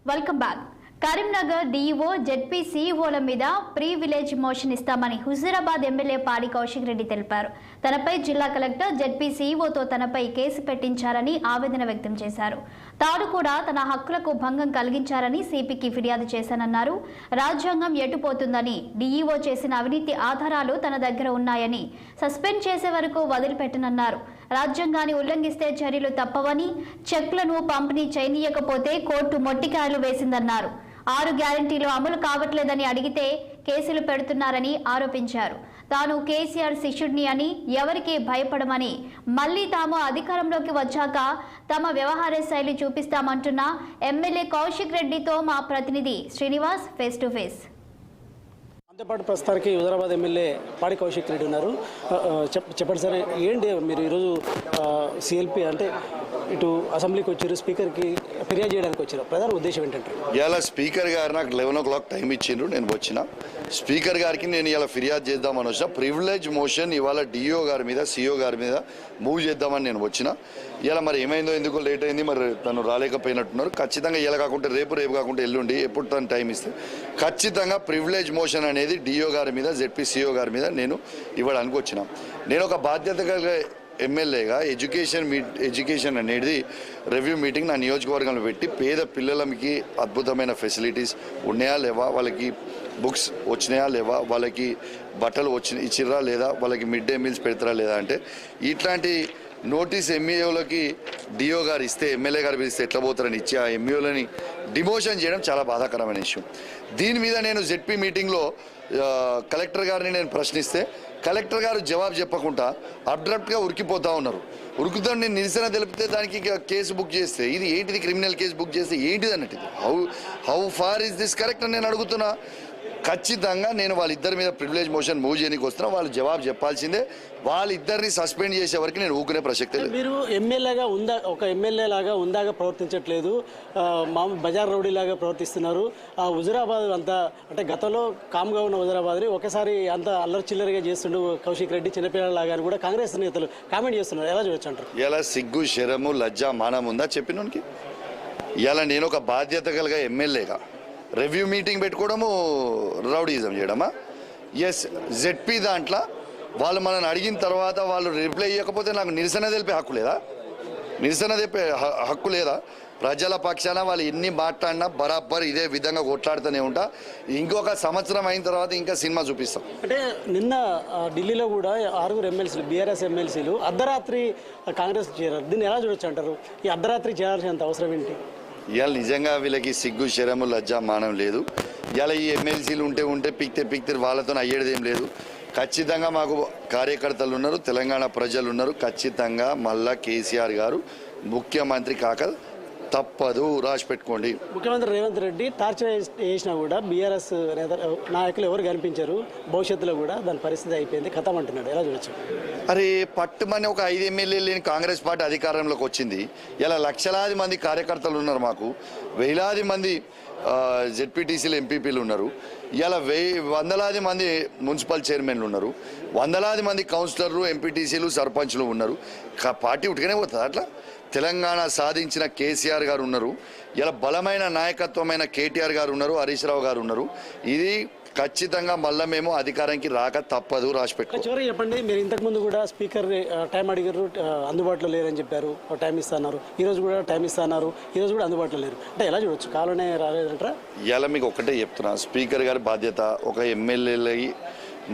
Welcome back. Karimnagar DEO ZP సీఈఓల మీద pre village motion ఇస్తామని హుజూరాబాద్ ఎమ్మెల్యే పాడి కౌశిక్ రెడ్డి తెలిపారు. తనపై జిల్లా కలెక్టర్ జెడ్పీ సీఈఓతో తనపై కేసు పెట్టించారని ఆవేదన వ్యక్తం చేశారు. తాను కూడా తన హక్కులకు భంగం కలిగించారని సిపికి ఫిర్యాదు చేశానన్నారు. రాజ్యాంగం ఎటుపోతుందని, డీఈఓ చేసిన అవినీతి ఆధారాలు తన దగ్గర ఉన్నాయని, సస్పెండ్ చేసే వరకు వదిలిపెట్టనన్నారు. రాజ్యాంగాన్ని ఉల్లంఘిస్తే చర్యలు తప్పవని, చెక్లను పంపిణీ చేయనీయకపోతే కోర్టు మొట్టికాయలు వేసిందన్నారు. 6 గ్యారంటీలు అమలు కావట్లేదని అడిగితే కేసులు పెడుతున్నారని ఆరోపించారు. తాను కేసీఆర్ శిష్యుడిని అని, ఎవరికి భయపడమని, మళ్లీ తాము అధికారంలోకి వచ్చాక తమ వ్యవహార శైలి చూపిస్తామంటున్న ఎమ్మెల్యే కౌశిక్ రెడ్డితో మా ప్రతినిధి శ్రీనివాస్ ఫేస్ టు ఫేస్. అంతేపాటు ప్రస్తుతానికి హుజూరాబాద్ ఎమ్మెల్యే పాడి కౌశిక్ రెడ్డి ఉన్నారు. చెప్పండి సార్, ఏంటి మీరు ఈరోజు సిఎల్పి అంటే ఇటు అసెంబ్లీకి వచ్చారు, స్పీకర్కి ఫిర్యాదు చేయడానికి వచ్చారు, ప్రధాన ఉద్దేశం ఏంటంటే? ఇలా స్పీకర్ గారు నాకు 11 o'clock టైం ఇచ్చిండ్రు, నేను వచ్చిన స్పీకర్ గారికి నేను ఇలా ఫిర్యాదు చేద్దామని వచ్చిన. ప్రివిలేజ్ మోషన్ ఇవాళ డిఓ గారి మీద, సిఓ గారి మీద మూవ్ చేద్దామని నేను వచ్చిన. ఇలా మరి ఏమైందో, ఎందుకో లేట్ అయింది, మరి తను రాలేకపోయినట్టున్నారు. ఖచ్చితంగా ఇలా కాకుండా రేపు కాకుండా ఎల్లుండి ఎప్పుడు తను టైం ఇస్తే ఖచ్చితంగా ప్రివిలేజ్ మోషన్ అనేది డిఓ గారి మీద, జెడ్పీ సిఓ గారి మీద నేను ఇవ్వడానికి వచ్చిన. నేను ఒక బాధ్యత కలిగే ఎమ్మెల్యేగా ఎడ్యుకేషన్ అనేది రివ్యూ మీటింగ్ నా నియోజకవర్గంలో పెట్టి పేద పిల్లలకి అద్భుతమైన ఫెసిలిటీస్ ఉన్నాయా లేవా, వాళ్ళకి బుక్స్ వచ్చినాయా లేవా, వాళ్ళకి బట్టలు ఇచ్చిర్రా లేదా, వాళ్ళకి మిడ్ డే మీల్స్ పెడతారా లేదా అంటే ఇట్లాంటి నోటీస్ ఎంఈఓలకి డిఓ గారు ఇస్తే, ఎమ్మెల్యే గారు ఇస్తే ఎట్లా పోతారని ఇచ్చి ఆ ఎంఈఓలని డిమోషన్ చేయడం చాలా బాధాకరమైన విషయం. దీని మీద నేను జెడ్పీ మీటింగ్లో కలెక్టర్ గారిని నేను ప్రశ్నిస్తే కలెక్టర్ గారు జవాబు చెప్పకుండా అబ్రప్ట్గా ఉరికిపోతూ ఉన్నారు. ఉరుకుతాను నేను నిరసన తెలిపితే దానికి కేసు బుక్ చేస్తే ఇది ఏంటిది, క్రిమినల్ కేసు బుక్ చేస్తే ఏంటిది అన్నట్టు. How far is this correct అని నేను అడుగుతున్నా. ఖచ్చితంగా నేను వాళ్ళిద్దరి మీద ప్రివిలేజ్ మోషన్ మూవ్ చేయడానికి వస్తున్నా. వాళ్ళు జవాబు చెప్పాల్సిందే. వాళ్ళిద్దరిని సస్పెండ్ చేసే వరకు నేను ఊకునే ప్రసక్తే లేదు. మీరు ఎమ్మెల్యేగా ఒక ఎమ్మెల్యే లాగా ఉందాగా ప్రవర్తించట్లేదు, మామూలు బజార్ రౌడీ లాగా ప్రవర్తిస్తున్నారు. ఆ హుజూరాబాద్ అంతా అంటే గతంలో కామ్గా ఉన్న హుజూరాబాద్ని ఒకసారి అంత అల్లరి చిల్లరిగా చేస్తుండు కౌశిక్ రెడ్డి, చిన్నపిల్లలాగా అని కూడా కాంగ్రెస్ నేతలు కామెంట్ చేస్తున్నారు. ఎలా చూడొచ్చు అంటారు? ఇలా సిగ్గు, శరము, లజ్జ, మానం ఉందా చెప్పినోనికి? ఇలా నేను ఒక బాధ్యత కలిగే ఎమ్మెల్యేగా రివ్యూ మీటింగ్ పెట్టుకోవడము రౌడీజం చేయడమా? ఎస్, జెడ్పీ దాంట్లో వాళ్ళు మనల్ని అడిగిన తర్వాత వాళ్ళు రిప్లై ఇవ్వకపోతే నాకు నిరసన తెలిపే హక్కు లేదా? నిరసన తెలిపే హక్కు లేదా? ప్రజల పక్షాన వాళ్ళు ఎన్ని మాట్లాడినా బరాబర్ ఇదే విధంగా కొట్లాడుతూనే ఉంటా. ఇంకొక సంవత్సరం అయిన తర్వాత ఇంకా సినిమా చూపిస్తాం. అంటే నిన్న ఢిల్లీలో కూడా 6 ఎమ్మెల్సీలు, బీఆర్ఎస్ ఎమ్మెల్సీలు అర్ధరాత్రి కాంగ్రెస్ చేరారు. దీన్ని ఎలా చూడొచ్చు అంటారు? ఈ అర్ధరాత్రి చేరాల్సినంత అవసరం ఏంటి? ఇవాళ నిజంగా వీళ్ళకి సిగ్గు, శరము, లజ్జ, మానం లేదు. ఇవాళ ఈ ఎమ్మెల్సీలు ఉంటే పిక్తే వాళ్ళతో అయ్యేది ఏం లేదు. ఖచ్చితంగా మాకు కార్యకర్తలు ఉన్నారు, తెలంగాణ ప్రజలు ఉన్నారు. ఖచ్చితంగా మళ్ళా కేసీఆర్ గారు ముఖ్యమంత్రి కాక తప్పదు, రాసి పెట్టుకోండి. ముఖ్యమంత్రి రేవంత్ రెడ్డి టార్చర్ చేసినా కూడా బీఆర్ఎస్ నాయకులు ఎవరు కనిపించారు, భవిష్యత్తులో కూడా దాని పరిస్థితి అయిపోయింది, కథం అంటున్నాడు. ఎలా చూడొచ్చు? అరే పట్టుమని ఒక 5 ఎమ్మెల్యేలు లేని కాంగ్రెస్ పార్టీ అధికారంలోకి వచ్చింది. ఇలా లక్షలాది మంది కార్యకర్తలు ఉన్నారు, మాకు వేలాది మంది జెడ్పీటీసీలు, ఎంపీపీలు ఉన్నారు. ఇలా వందలాది మంది మున్సిపల్ చైర్మన్లు ఉన్నారు, వందలాది మంది కౌన్సిలర్లు, ఎంపీటీసీలు, సర్పంచ్లు ఉన్నారు. పార్టీ ఉట్టుకనే పోతుంది. అట్లా తెలంగాణ సాధించిన కేసీఆర్ గారు ఉన్నారు. ఇలా బలమైన నాయకత్వమైన కేటీఆర్ గారు ఉన్నారు, హరీష్ రావు గారు ఉన్నారు. ఇది ఖచ్చితంగా మళ్ళీ మేము అధికారానికి రాక తప్పదు, రాసి పెట్టుకో. చివరి చెప్పండి, మీరు ఇంతకుముందు కూడా స్పీకర్ టైం అడిగారు, అందుబాటులో లేరని చెప్పారు, టైం ఇస్తున్నారు. ఈరోజు కూడా టైం ఇస్తున్నారు, ఈరోజు కూడా అందుబాటులో లేరు. అంటే ఎలా చూడొచ్చు? కాలనే రాలేదంటారా? ఇలా మీకు ఒకటే చెప్తున్నా, స్పీకర్ గారి బాధ్యత ఒక ఎమ్మెల్యేలకి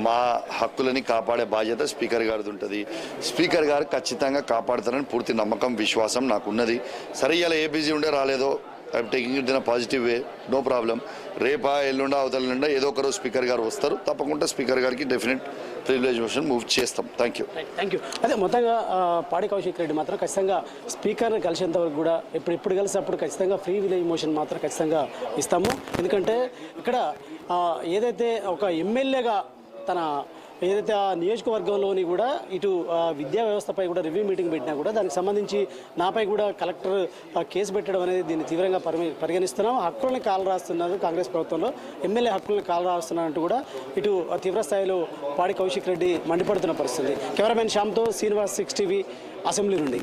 మా హక్కులని కాపాడే బాధ్యత స్పీకర్ గారిది ఉంటుంది. స్పీకర్ గారు ఖచ్చితంగా కాపాడుతారని పూర్తి నమ్మకం, విశ్వాసం నాకున్నది. సరే ఇలా ఏ బిజీ ఉండే రాలేదో, I'm taking it in a positive way, no problem. రేపా ఎల్లుండా అవతల ఏదో ఒకరోజు స్పీకర్ గారు వస్తారు. తప్పకుండా స్పీకర్ గారికి డెఫినెట్ ప్రివిలేజ్ మోషన్ మూవ్ చేస్తాం. Thank you. అదే మొత్తంగా పాడి కౌశిక్ రెడ్డి మాత్రం ఖచ్చితంగా స్పీకర్ని కలిసేంత వరకు కూడా ఇప్పుడు కలిసినప్పుడు ఖచ్చితంగా ఫ్రీ విలేజ్ మోషన్ మాత్రం ఖచ్చితంగా ఇస్తాము. ఎందుకంటే ఇక్కడ ఏదైతే ఒక ఎమ్మెల్యేగా తన ఏదైతే ఆ నియోజకవర్గంలోని కూడా ఇటు విద్యా వ్యవస్థపై కూడా రివ్యూ మీటింగ్ పెట్టినా కూడా దానికి సంబంధించి నాపై కూడా కలెక్టర్ కేసు పెట్టడం అనేది దీన్ని తీవ్రంగా పరిగణిస్తున్నాం. హక్కులను కాలు రాస్తున్నారు కాంగ్రెస్ ప్రభుత్వంలో, ఎమ్మెల్యే హక్కులను కాలు రాస్తున్నారంటూ కూడా ఇటు తీవ్ర స్థాయిలో పాడి కౌశిక్ రెడ్డి మండిపడుతున్న పరిస్థితి. కెమెరామెన్ శ్యామ్తో శ్రీనివాస్, 6 TV, అసెంబ్లీ నుండి.